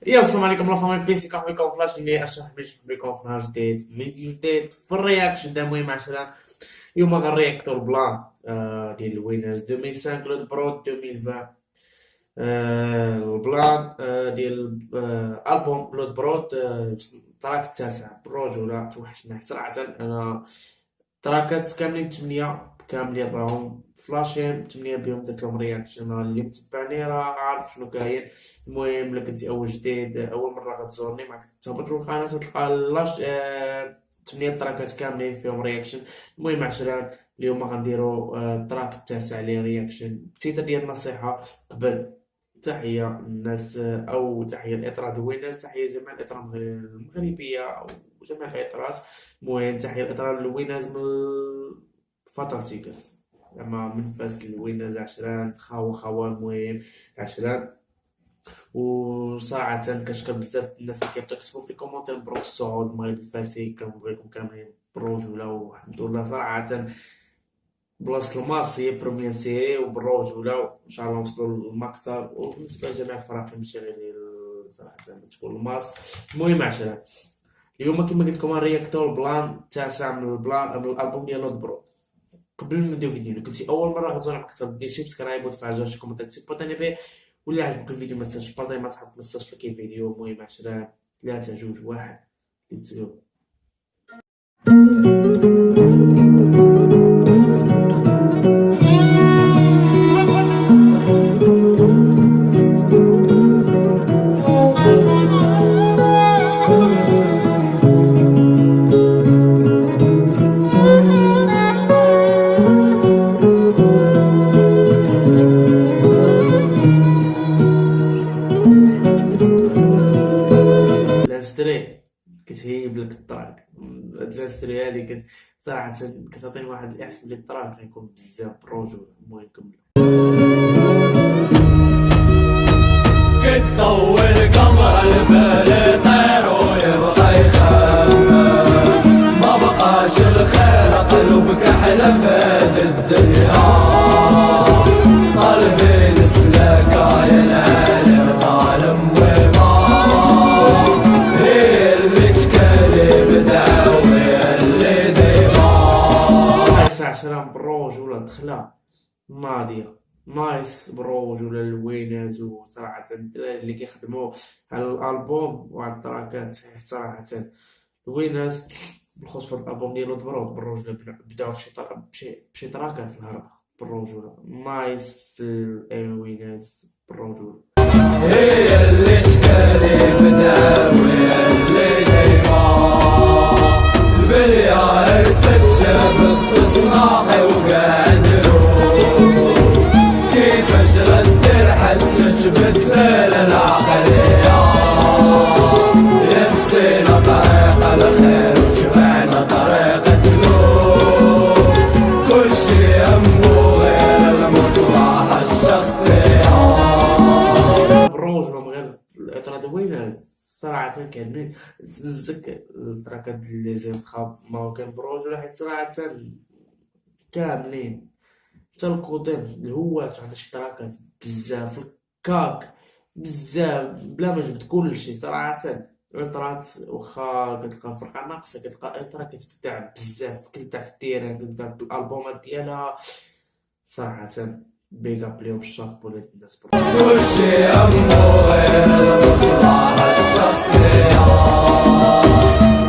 يا السلام عليكم لا فامي بيسي كنحبكم فلاش اللي اشرح بكم في نهار جديد فيديو جديد في الرياكشن تاع المهم عشرة. اليوم غنرياكتو البلان ديال الوينرز 2005 لود برو 2020. البلان ديال البوم لود برود التراك التاسع بالرجولة توحشنا صراحة. انا تراكات كاملين 8 كاملين راهم فلاشين 8 بهم درت لهم رياكشن. اللي متبعني راه عارف شنو كاين. المهم الا كنتي اول جديد اول مره غتزورني معك تهبط للقناه تلقى لاش 8 تراكات كاملين فيهم رياكشن. المهم عشرة اليوم غنديرو التراك التاسع لي رياكشن. التيتر ديال النصيحه قبل تحية الناس أو تحية الإطار دوينرز، تحية جميع الإطار المغربية أو جميع الإطارات. المهم تحية الإطار الوينرز من فترة تيكرز زعما من فاس الوينرز عشران خاوة المهم عشران. وصراحة كنشكر بزاف الناس اللي كيكتبوا في الكومونتير مبروك الصعود المغرب الفاسي. كنبغيكم كاملين برجولة والحمد لله. صراحة بلاصة الماس هي بروميير سيري وبالرجولة وإن شاء الله نوصلوا للمقتل. وبالنسبة لجميع الفرق ماشي غير ديال صراحة تكون الماس. المهم عشرة اليوم كما قلت لكم رياكتور البلان التاسع من البلان من الالبوم ديال لود برو. قبل ما ندير فيديو كنتي اول مره غتزور المكتب دير سبسكرايب وتفعل شي كومنتات سيبوتاني به. ولا عجبك الفيديو ما تنساش بارطاجي مع صحابك ما تنساش لايك الفيديو. المهم عشرة 3 2 1 ليتس جو. لاستري كتهيب لك الطراق. هاد لاستري هادي صراحة كتعطيني واحد الإحساس بلي الطراق غيكون بزاف بالرجولة. المهم كملو. كتطول قمر البال طير ويبقى يخمم ما بقاش الخير قلبك احلى فات الدنيا قلبي نسلك ينعلم ظالم وما هي المشكلة بدعوي اللي ديما نايس عشرة بالرجولة دخلة ناضية نايس بالرجولة الوينرز. وصراحة الدراري اللي كيخدمو على الألبوم وعلى التراكات صراحة الوينرز بالخصوص في الألبوم ديالو دبرو بالرجولة بداو بشي تراكات الهربة بالرجولة نايس الوينرز بالرجولة. هي المشكلة بدعوي اللي ديما البلية ارسل شباب في صناعي وقاعد كيفاش غدير حتى تبدل العقلية ينسينا طريق الخير وشبعنا طريق الذنوب كل شي همو غير المصلحة الشخصية بالرجولة من غير الإطار دوينرز صراحة كان تمزك التراكات اللي زي تخاف ما هو كان بالرجولة حيت صراحة كاملين حتى الكوطين الهوات عندها شي تراكات بزاف الكاك بزاف بلا ما جبت كلشي صراحة. الترات واخا كتلقى فرقة ناقصة كتلقى الترا كتبدع بزاف كتبدع في التيران كتبدع بالألبومات ديالها صراحة. بيك اب ليهم الشابو لهاد الناس كل شي همو غير المصلحة الشخصية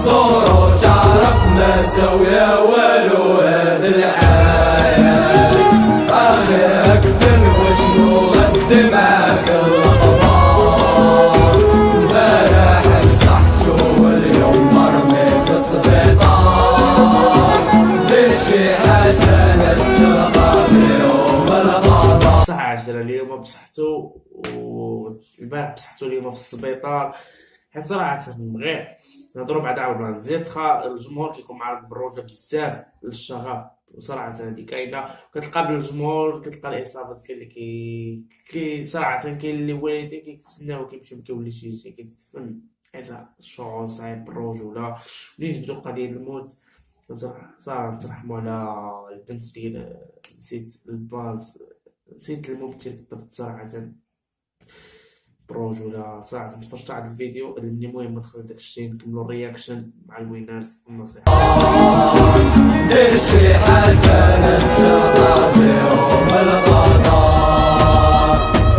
صورو تعرفنا سويا والو هاد العايش اخي اكثر وشنو غد معاك اللقطات امبارح بصحتو واليوم مرمي في السبيطار دير شي حسنة تلقى بيهم الغضب. صح عشرة اليوم بصحتو والبارح بصحتو اليوم في السبيطار. حيت صراحة غير نهضرو بعدا على البلان زيد خا الجمهور كيكون معرض بالرجلة بزاف للشغف. وصراحة هادي كاينة كتلقى بالجمهور كتلقى الإصابات كاين اللي كي صراحة كاين اللي والدين كيتسناو كيمشيو مكيوليش يجي كيتدفن حيت شعور صعيب بالرجولة. ملي جبدو القضية الموت صراحة نترحمو على البنت ديال نسيت الباز نسيت الممثل بالضبط صراحة. برجولة صراحة تفرجت على الفيديو اللي مهم ندخل داكشي نكملو الرياكشن مع الوينرز والنصيحة. دير شي حسنة تشرطها بيهم القضاء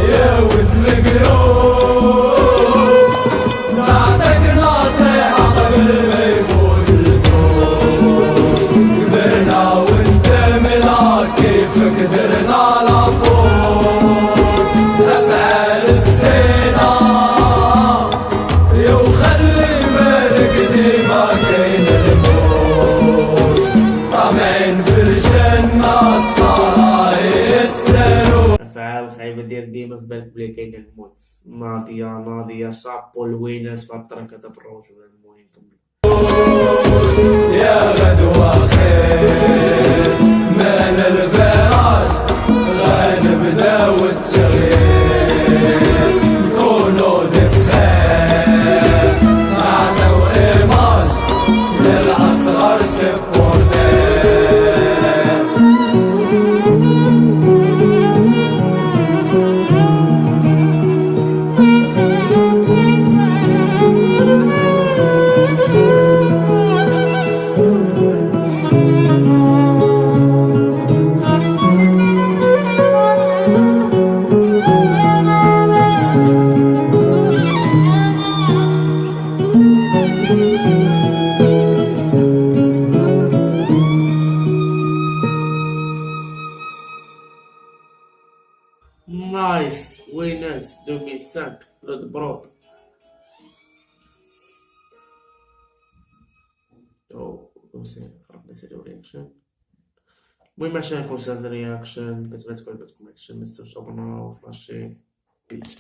يا ود القلوب نعطيك نصيحة قبل ما يفوت الفوت كبرنا وندمنا كيفك درنا لافوت أفعال الزينة يا وخلي بالك ديما كاين الموت طامعين في الجنة الصلاة يسلو أفعال خايبة دير ديما في بالك بلي كاين الموت. ناضية شابو الوينرز في التراك هدا بالرجولة. المهم كملو يا غدوة خير من الفراش غنبداو التغيير نكونو ضيف خير نعطيو إيماج للأصغر سبورتير نايس وينرز 2005 لود برود. خربنا سيريو رياكشن. المهم عشان نكون ساز رياكشن كتبت عجبتكم رياكشن متنساوش تابوناو وفلاشي بيس.